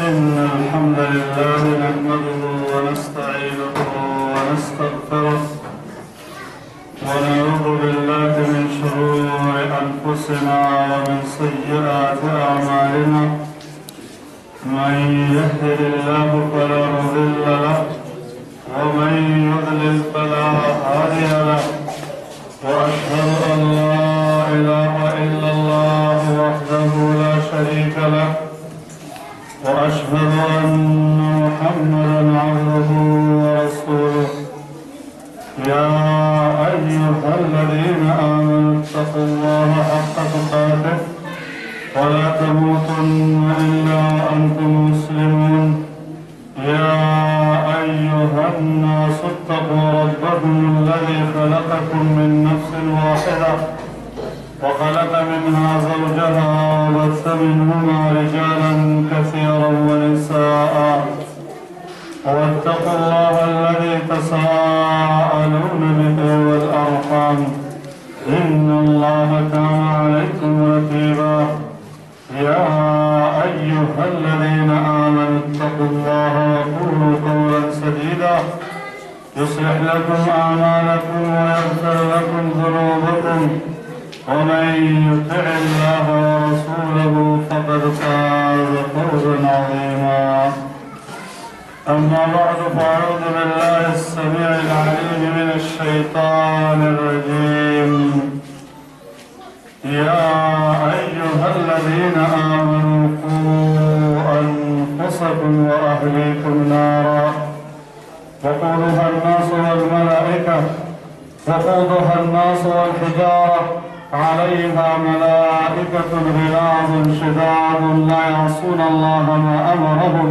إن الحمد لله نحمده ونستعينه ونستغفره ونعوذ بالله من شرور أنفسنا ومن سيئات أعمالنا من يهده الله فلا مضل له ومن يضلل فلا هادي له وأشهد أن لا إله إلا الله وحده لا شريك له وأشهد أن محمدا عبده ورسوله يا أيها الذين آمنوا اتقوا الله حق تقاته ولا تموتن إلا وأنتم مسلمون يا أيها الناس اتقوا ربكم الذي خلقكم من نفس واحدة وخلق منها زوجها وبث منهما رجالا كثيرا ونساء واتقوا الله الذي تساءلون به والأرحام إن الله كان عليكم رقيبا يا أيها الذين آمنوا اتقوا الله وقولوا قولا سديدا يصلح لكم أعمالكم ويغفر لكم ذنوبكم ومن يطع الله ورسوله فقد فاز فوزا عظيما أما بعد فأعوذ بالله السميع العليم من الشيطان الرجيم يا أيها الذين آمنوا قوا أنفسكم وأهليكم نارا وقودها الناس والحجارة عليها ملائكة غلاظ شداد لا يعصون الله ما أمرهم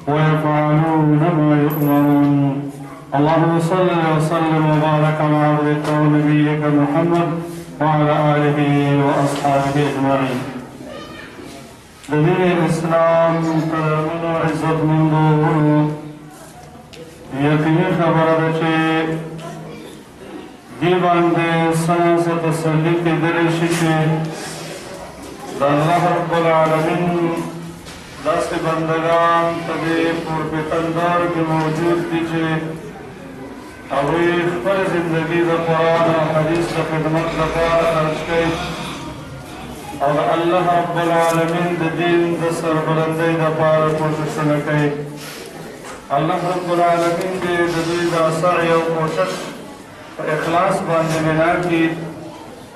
ويفعلون ما يؤمرون اللهم صل وسلم وبارك على عبدك ونبيك محمد وعلى آله وأصحابه أجمعين. دين الإسلام كرمنا عزت منذ يقين خبرت دی باندې سنس تسلی کېدلی شي چې د الله رب العالمین داسې بندګان په دې پورپیتندار کې موجود دي چې هغوی خپل زندګي د قرآن او حدیث د خدمت لپاره خرج کوي او د الله رب العالمین د دین د سربلندۍ لپاره کوششونه کوي. الله رب العالمین دې د دوی دا سعی او کوشش اخلاص باندې بنا کی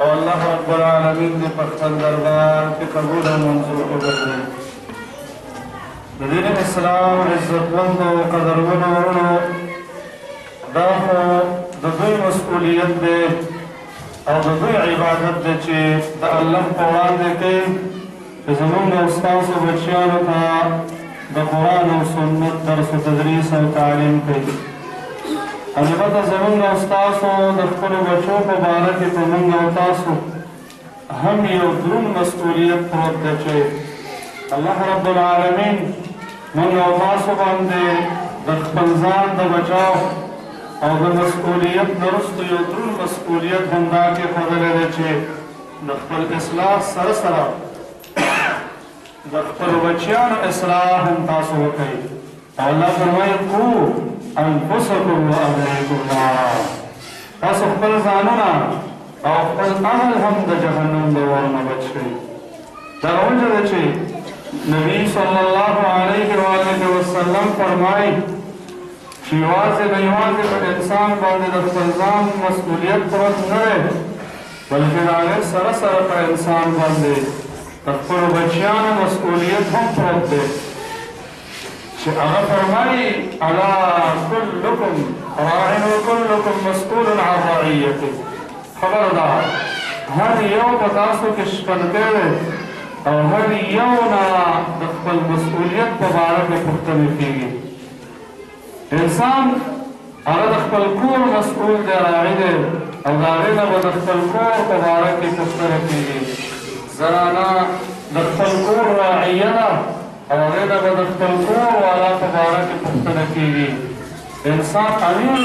او الله رب العالمین دې په خپل دربار کې قبول او منظور وګرځي. د دین اسلام عزتمندو او قدرمنو ورونو دا خو د دوی مسؤلیت دی او د دوی عبادت دی چې د الله په وړاندې کوي چې زموږ او ستاسو بچیانو ته د قرآن او سنت درس و تدریس او تعلیم کوي. البته زمونږ او ستاسو د خپلو بچو په باره کې په موږ او تاسو هم یو دروند مسؤلیت پروت دی چې الله رب العالمین موږ او تاسو باندې د خپل ځان د بچاو او د مسؤلیت نه وروسته یو دروند مسؤلیت هم دا کېښودلی دی چې د خپل اصلاح سره سره د خپلو بچیانو اصلاح هم تاسو وکړئ. او الله فرمایي قو انفسکم واهلیکم نارا، تاسو خپل ځانونه او خپل اهل هم د جهنم د اور نه بچ کړئ. دغه وجه ده چې نبي صلی الله علیه وسلم فرمایي چې یوازې نه یوازې په انسان باندې د خپل ځان مسؤلیت پروت نه دی بلکې د هغې سره سره په انسان باندې د خپلو بچیانو مسؤلیت هم پروت دی چې هغه فرمایي الا کلکم راع وکلکم مسؤول عن رعیته. خبردار هر یو په تاسو کې شکنکی دی او هر یو نه د خپل مسؤلیت په باره کې پوښتنې کېږي. انسان هغه د خپل کور مسؤول دی، راعي دی او د هغې نه به د خپل کور په باره کې پوښتنه کېږي. زنانه د خپل کور راعیه ده او هغې نه به د خپل کور والا په باره کې پوښتنه کېږي. انسان امیر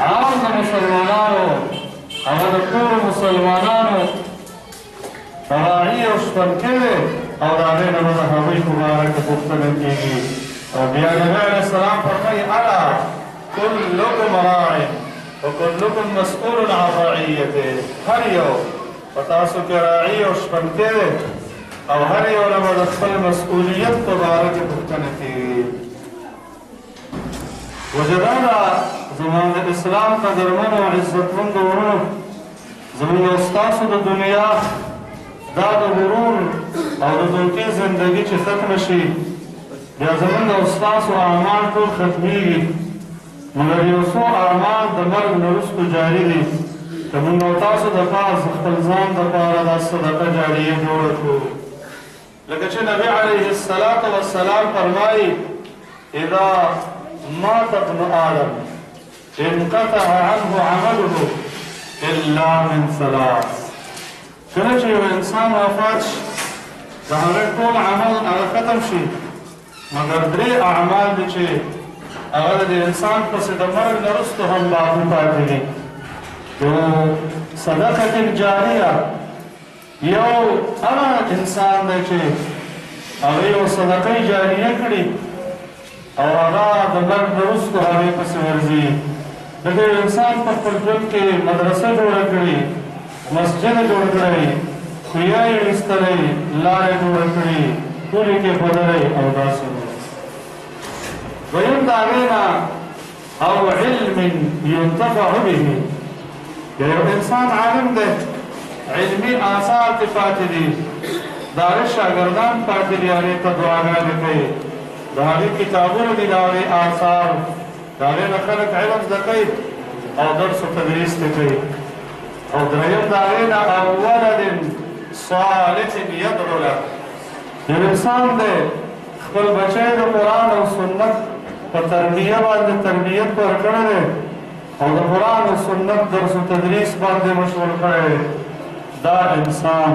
عام د مسلمانانو هغه د ټولو مسلمانانو راعي او شپنکی دی او د هغې نه به د هغوی په باره کې پوښتنه کېږي او بیا نبي علیه السلام فرمایي الا کلکم راع وکلکم مسئول عن رعیته هر یو په تاسو کې راعي او شپنکی دی او هر یو نه به د خپل مسؤلیت په باره کې پوښتنه کېږي وجدا ده زموږ د اسلام قدرمنو او عزتمندو وروڼو زموږ او ستاسو د دنیا دا د غرور او د دوکې زندګي چې ختمه شي بیا زموږ او ستاسو اعمال ټول ختمېږي مګر یو څو اعمال د مرګ نه وروسته جاري دي که موږ او تاسو دپاره خپل ځان دپاره دا صدقه جاریه جوړه کړو لکه چې نبي علیه السلام فرمایي اذا مات ابن آدم انقطع عنه عمله الا من ثلاث کله چې یو انسان وفات شي د هغه ټول عمل هغه ختم شي مګر درې اعمال دي چې هغه د انسان پسې د مرګ نه وروسته هم باقي پاتې دي یو صدقه جاریه یو هغه انسان دی چې هغه یو صدقه جاریه کړي او هغه د مرګ نه وروسته هغې پسې ورځي لکه یو انسان په خپل ژوند کې مدرسه جوړه کړي مسجد جوړ کړی خویا یې ویستلی لارې جوړه کړي ټولې کې بدلی او داسې دویم د هغې نه او علم ينتفع به یو انسان عالم دی علمي آثار ترې پاتې دي د هغې شاګردان پاتې دي هغې ته دعاګانې کوي د هغې کتابونه دي د هغې آثار د هغې نه خلک علم زده کوي او درس و تدریس ته کوي او دریم د هغې نه او ولد صالح یدعو له یو انسان دی خپل بچی د قرآن او سنت په تربیه باندې تربیت ورکړی دی او د قرآن او سنت درس و تدریس باندې مشغول کړی دی دا انسان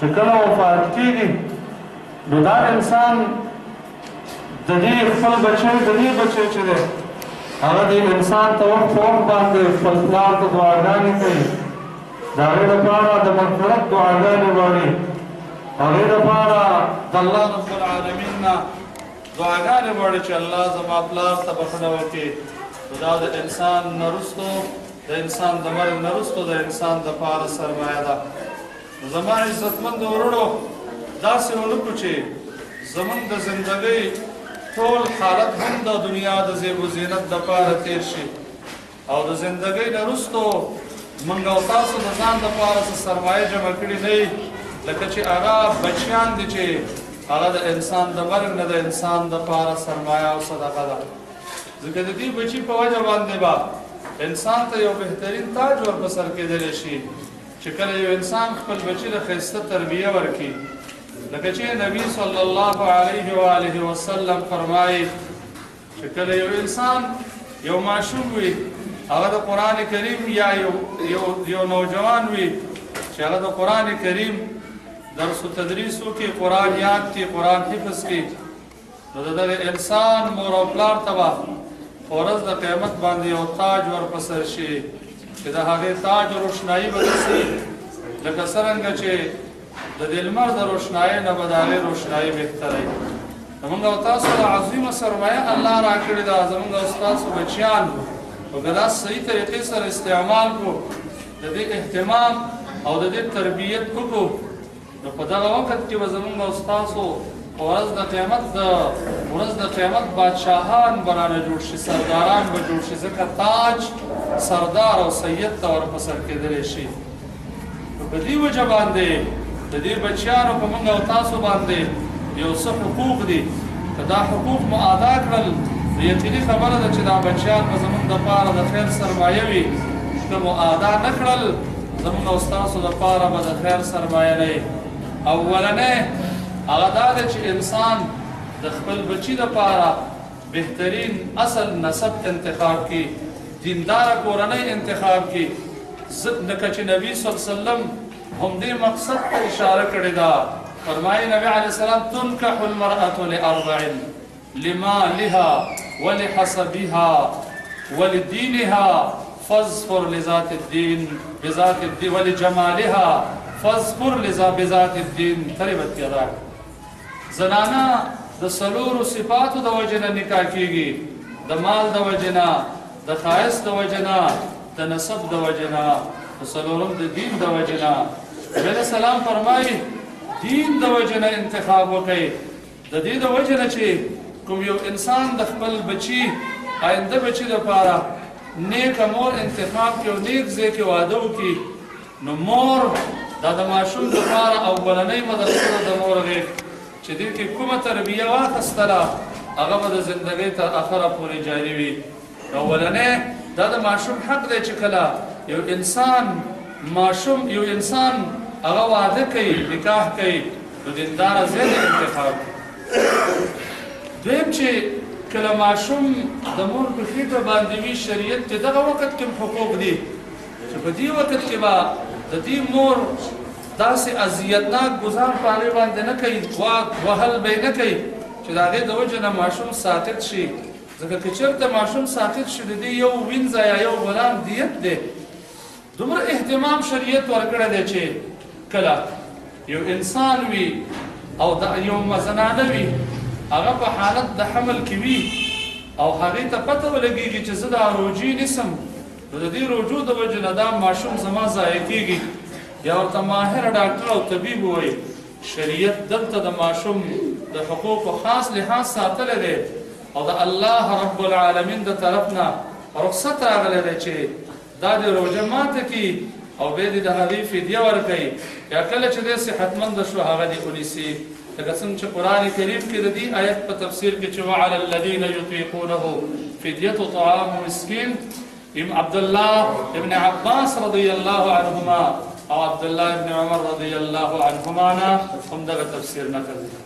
چې کله وفات کېږي نو دا انسان د دې خپل بچی د دې بچی چې دی هغه دې انسان ته وخت په وخت باندې خپل پلار ته دعاګانې کوي د هغې دپاره د مغفرت دعاګانې غواړي هغې دپاره د الله رب العالمین نه دعاګانې غواړي چې الله زما پلار ته بخښنه وکړي نو دا د انسان نه وروستو د انسان د مرګ نه وروستو د انسان دپاره سرمایه ده نو زما عزتمندو وروڼو داسې ونه کړو چې زموږ د زندګۍ ټول حالت هم د دنیا د زیب و زینت دپاره تیر شي او د زندګۍ نه وروستو موږ او تاسو د ځان دپاره څه سرمایه جمع کړي نه وي لکه چې هغه بچیان دي چې هغه د انسان د مرګ نه د انسان دپاره سرمایه او صدقه ده ځکه د دې بچي په وجه باندې به انسان ته یو بهترین تاج ور په سر کېدلی شي چې کله یو انسان خپل بچي له ښایسته تربیه ورکړي لکه چې نبي صلی الله علیه و آله وسلم فرمایي چې کله یو انسان یو ماشوم وي هغه د قرآن کریم یا یو نوجوان وي چې هغه د قرآن کریم درس و تدریس وکړي قرآن یاد کړي قرآن حفظ کړي نو د دغه انسان مور او پلار ته به په ورځ د قیامت باندې یو تاج ور په سر شي چې د هغې تاج روښنایي به داسې لکه څرنګه چې د دې لمر د روښنایۍ نه به د هغې روښنایي بهتره وي زموږ او تاسو د عظیمه سرمایه الله راکړې ده زموږ او ستاسو بچیان او که دا صحیح طریقې سره استعمال کړو د دې اهتمام او د دې تربیت وکړو نو په دغه وخت کې به زموږ او ستاسو په ورځ د قیامت بادشاهان به رانه جوړ شي سرداران به جوړ شي ځکه تاج سردار او سید ته ور په سر کېدلی شي نو په دې وجه باندې د دې بچیانو په موږ او تاسو باندې یو څه حقوق دي که دا حقوق مو ادا کړل نو یقیني خبره ده چې دا بچیان به زموږ دپاره د خیر سرمایه وي که مو ادا نه کړل زموږ او ستاسو دپاره به د خیر سرمایه نه وي اولنی هغه دا دی چې انسان د خپل بچي دپاره بهترین اصل نسب انتخاب کړي دینداره کورنۍ انتخاب کړي لکه چې نبي صلی الله علیه وسلم همدې مقصد ته اشاره کړې ده فرمایي نبي علیه السلام تنکح المرأة لأربع لمالها ولحسبها ولدينها فاظفر لذات الدين ولجمالها فاظفر بذات الدين تربت يداك زنانه د څلورو صفاتو د وجې نه نکاح کېږي، د مال د وجې نه، د ښایست د وجې نه، د نسب د وجې نه، د څلورم د دین د وجې نه. نبي علیه السلام فرمایي دین د وجې نه انتخاب وکړئ، د دې د وجې نه چې کوم یو انسان د خپل بچي آینده بچي لپاره نیکه مور انتخاب کړي او نیک ځای کې واده وکړي، نو مور دا د ماشوم لپاره اولنۍ مدرسه ده د مور غېږ چې دې کې کومه تربیه واخیستله هغه به د زندګۍ تر اخره پورې جاري وي. اولنۍ دا د ماشوم حق دی چې کله یو انسان هغه واده کوي، نکاح کوي، نو دینداره ځای د انتخاب. دویم چې کله ماشوم د مور په خېټه باندې وي، شریعت چې دغه وخت کې حقوق دي چې په دې وخت کې به د دې مور داسې اذیتناک ګزار په هغې باندې نه کوي، واک وهل به یې نه کوي چې د هغې د وجې نه ماشوم ساقط شي. ځکه که چېرته ماشوم ساقط شي د دې یو وینځه یا یو غلام دیت دی. دومره اهتمام شریعت ورکړی دی چې کله یو انسان وي او یو زنانه وي هغه په حالت د حمل کې وي او هغې ته پته ولګېږي چې زه دا روجې نیسم، نو د دې روجو د وجې نه دا ماشوم زما ضایع کېږي، یا ورته ماهر ډاکټر او طبیب ووایي. شریعت دلته د ماشوم د حقوقو خاص لحاظ ساتلی دی او د الله رب العالمین د طرف نه رخصت راغلی دی چې دا د روژه ماته کړي او بیا دې د هغې فدیه ورکوي، یا کله چې دی صحتمنده شو هغه دې ونیسي. لکه څنګه چې قرآن کریم کې د دې آیت په تفسیر کې چې وعلى الذین یطیقونه فدیة طعام مسکین، عبدالله ابن عباس رضی الله عنهما او عبدالله ابن عمر رضی الله عنهما نه هم دغه تفسیر نقل دی.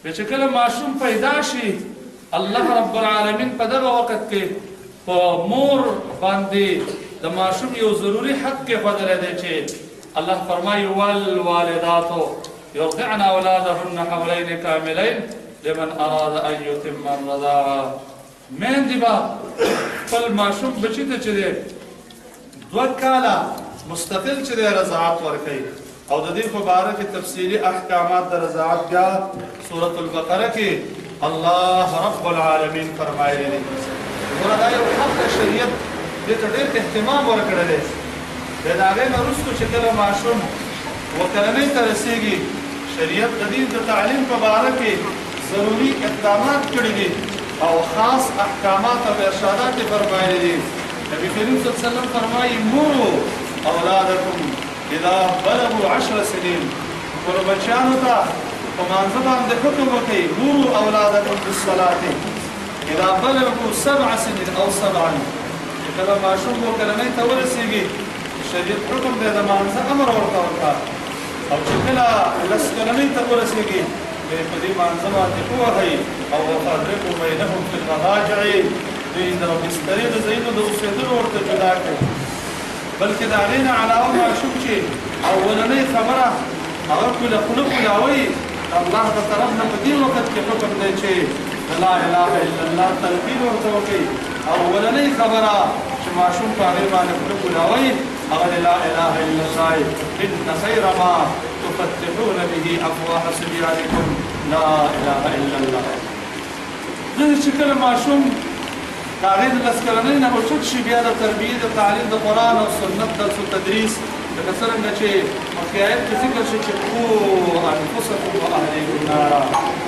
بیا چې کله ماشوم پیدا شي الله رب العالمین په دغه وخت کې په مور باندې د ماشوم یو ضروري حق کېښودلی دی چې الله فرمایي والوالداتو يرضعن أولادهن حولين كاملين لمن أراد أن يتم الرضاعة. میندې به خپل ماشوم بچي ته چې دی 2 کاله مستقل چې دی رضاعت ورکوي او د دې په باره کې تفصیلي احکامات د رضاعت بیا سورة البقره کې الله رب العالمین فرمایلی دی. ګوره دا یو حق د شریعت دې ته ډېر اهتمام ورکړی دی. بیا د هغې نه وروستو چې کله ماشوم 2 کلنۍ ته رسېږي شریعت د دې د تعلیم په باره کې ضروري اقدامات کړي دي او خاص احکامات او ارشادات یې فرمایلی دي. نبي کریم صلی الله علیه وسلم فرمایي مروا اولادکم اذا بلغوا 10 سنین، خپلو بچیانو ته په مانځه باندې حکم وکړئ مروا اولادکم بالصلاة اذا بلغوا 7 سنین او 7. چې کله ماشوم 2 کلنۍ ته ورسېږي شریعت حکم دی د مانځه امر ورته وکړه، او چې کله 10 کلنۍ ته ورسېږي بیا په دې مانځه باندې ووهئ او وفرقوا بینهم فی المضاجع، دوی د بسترې د ځایونو د اوسېدلو ورته جدا کړئ. بلکې د هغې نه علاوه ماشوم چې اولنۍ خبره هغه خوله کولاوئ الله د طرف نه په دې وخت کې حکم دی چې لا اله الا الله تلقین ورته وکړئ. اولنۍ خبره چې ماشوم په هغې باندې خوله کولاوئ هغه لا اله الا الله ان خیر ما تفتحون به افواه صبیانکم لا اله الا الله. ځکه چې کله ماشوم د هغې د 10 کلنۍ نه اوچت شي بیا د تربیې د تعلیم د قرآن او سنت درس و تدریس لکه څرنګه چې مخکې آیت کې ذکر شي چې قوا انفسکم واهلیکم نارا،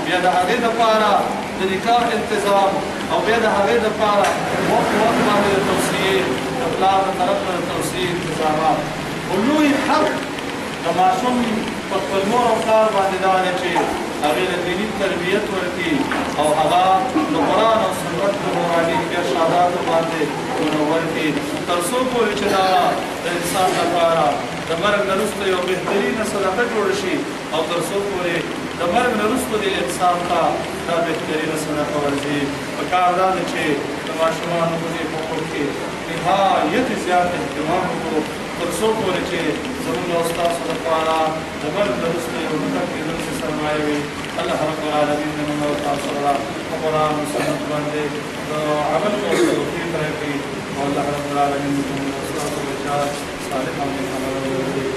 بیا د هغې دپاره د نکاح انتظام او بیا د هغې دپاره وخت باندې د توصیې د پلار د طرف نه د توصیې انتظامات. خو لوی حق د ماشوم په خپل مور او پلار باندې دا دی چې هغې له دیني تربیت ورکړي او هغه د قرآن او سنت د نوراني ارشاداتو باندې منور کړي تر څو پورې چې دا د انسان لپاره د مرګ نه وروسته یو بهترینه صدقه جوړه شي او تر څو پورې د مرګ نه وروسته د انسان ته دا بهترینه صدقه ورځي. پکار دا ده چې د ماشومانو په دې حقوق کې نهایت زیات اهتمام وکړو تر څو پورې چې زموږ او ستاسو لپاره د مرګ نه وروسته یو نکاح کېدونکې سرمایه وي. الله رب العالمین د موږ او تاسو سره په قرآن او سنت باندې د عمل کولو توفیق راکړي او الله رب العالمین د موږ او ستاسو بچیان صالح او نیک عمل وکړي.